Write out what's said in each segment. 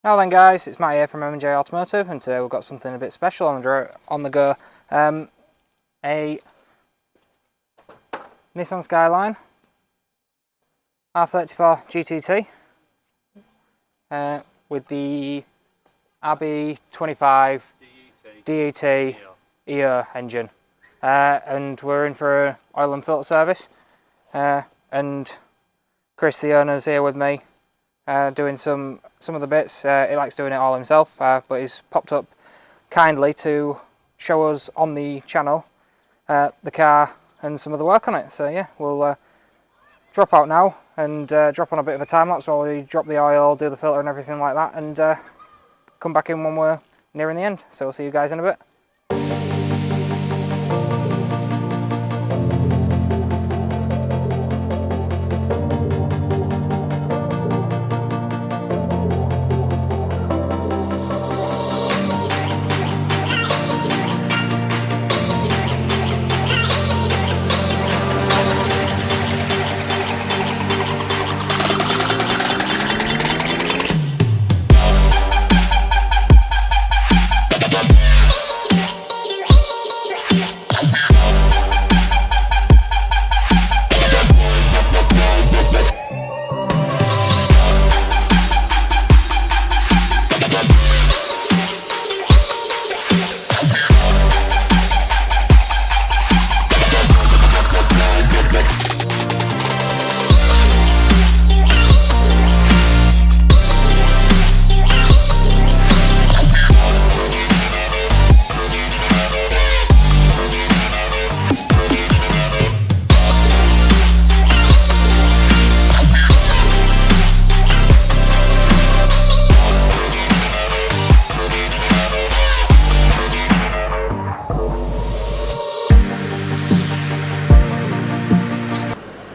Now then guys, it's Matt here from M&J Automotive, and today we've got something a bit special on the go. A Nissan Skyline R34 GTT with the RB25DET EO Engine. And we're in for an oil and filter service. And Chris, the owner, is here with me. Doing some of the bits. He likes doing it all himself, but he's popped up kindly to show us on the channel the car and some of the work on it. So yeah, we'll drop out now and drop on a bit of a time lapse while we drop the oil, do the filter and everything like that, and come back in when we're nearing the end. So we'll see you guys in a bit.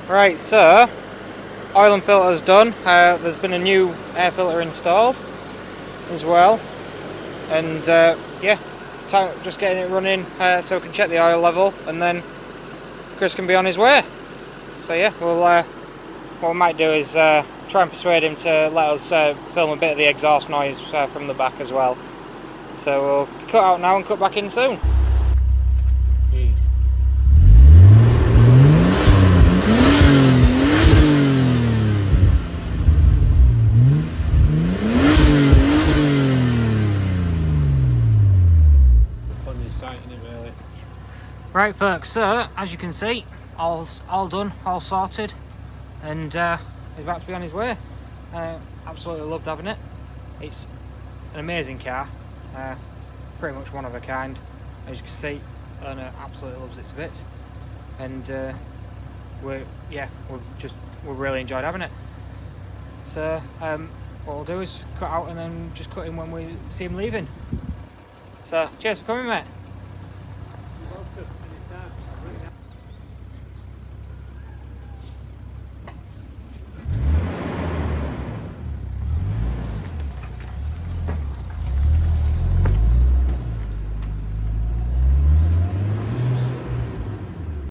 Right, so oil and filter's done. There's been a new air filter installed as well, and yeah, just getting it running so we can check the oil level, and then Chris can be on his way. So yeah, what we might do is try and persuade him to let us film a bit of the exhaust noise from the back as well. So we'll cut out now and cut back in soon. Jeez. Right folks, so as you can see, all done, all sorted, and he's about to be on his way. Absolutely loved having it. It's an amazing car, pretty much one of a kind. As you can see, owner absolutely loves it to bits, and we've really enjoyed having it. So what we'll do is cut out and then just cut in when we see him leaving. So cheers for coming, mate.